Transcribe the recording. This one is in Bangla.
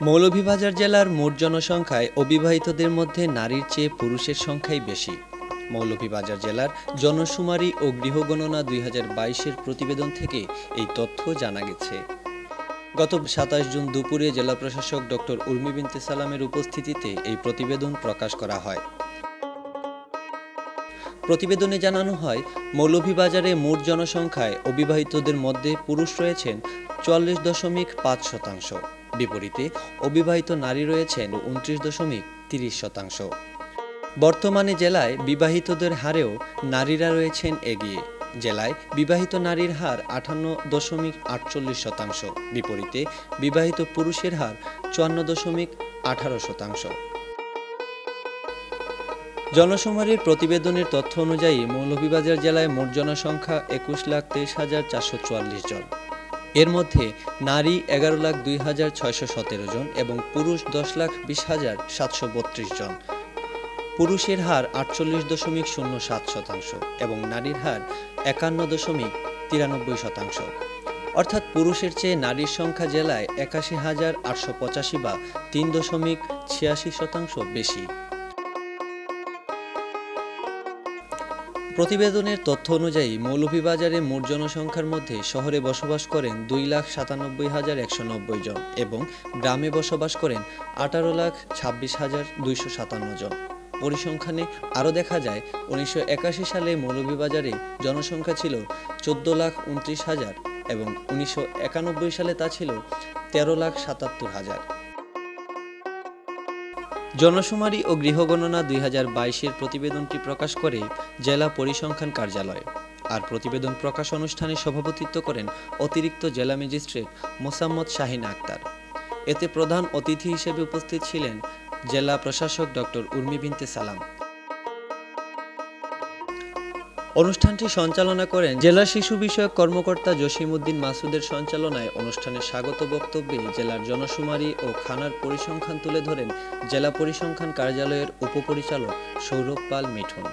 মৌলভীবাজার জেলার মোট জনসংখ্যায় অবিবাহিতদের মধ্যে নারীর চেয়ে পুরুষের সংখ্যাই বেশি। মৌলভীবাজার জেলার জনশুমারি ও গৃহগণনা ২০২২-এর প্রতিবেদন থেকে এই তথ্য জানা গেছে। গত ২৭ জুন দুপুরে জেলা প্রশাসক ডক্টর উর্মি বিনতে সালামের উপস্থিতিতে এই প্রতিবেদন প্রকাশ করা হয়। প্রতিবেদনে জানানো হয়, মৌলভীবাজারে মোট জনসংখ্যায় অবিবাহিতদের মধ্যে পুরুষ রয়েছেন ৪৪.৫%, বিপরীতে অবিবাহিত নারী রয়েছেন ২৯.৩০%। বর্তমানে জেলায় বিবাহিতদের হারেও নারীরা রয়েছেন এগিয়ে। জেলায় বিবাহিত নারীর হার ৫৮.৪৮%, বিপরীতে বিবাহিত পুরুষের হার ৫৪.১৮%। জনশুমারির প্রতিবেদনের তথ্য অনুযায়ী মৌলভীবাজার জেলায় মোট জনসংখ্যা ২১,২৩,৪৪ জন। এর মধ্যে নারী ১১,০২,৬১৭ জন এবং পুরুষ ১০,২০,৭৩২ জন। পুরুষের হার ৪৮.০৭% এবং নারীর হার ৫১.৯৩%। অর্থাৎ পুরুষের চেয়ে নারীর সংখ্যা জেলায় ৮১,৮৮৫ বা ৩.৮৬% বেশি। প্রতিবেদনের তথ্য অনুযায়ী মৌলভীবাজারে মোট জনসংখ্যার মধ্যে শহরে বসবাস করেন ২,৯৭,১৯০ জন এবং গ্রামে বসবাস করেন ১৮,২৬,২৫৭ জন। পরিসংখ্যানে আরও দেখা যায়, ১৯৮১ সালে মৌলভীবাজারে জনসংখ্যা ছিল ১৪,২৯,০০০ এবং ১৯৯১ সালে তা ছিল ১৩,৭৭,০০০। জনশুমারি ও গৃহগণনা ২০২২-এর প্রতিবেদনটি প্রকাশ করে জেলা পরিসংখ্যান কার্যালয়। আর প্রতিবেদন প্রকাশ অনুষ্ঠানে সভাপতিত্ব করেন অতিরিক্ত জেলা ম্যাজিস্ট্রেট মোসাম্মদ শাহিন আক্তার। এতে প্রধান অতিথি হিসেবে উপস্থিত ছিলেন জেলা প্রশাসক ডক্টর উর্মি বিনতে সালাম। অনুষ্ঠানটি সঞ্চালনা করেন জেলা শিশু বিষয়ক কর্মকর্তা জসিম উদ্দিন মাসুদের সঞ্চালনায়। অনুষ্ঠানের স্বাগত বক্তব্যে জেলার জনশুমারি ও খানার পরিসংখ্যান তুলে ধরেন জেলা পরিসংখ্যান কার্যালয়ের উপপরিচালক সৌরভ পাল মিঠুন।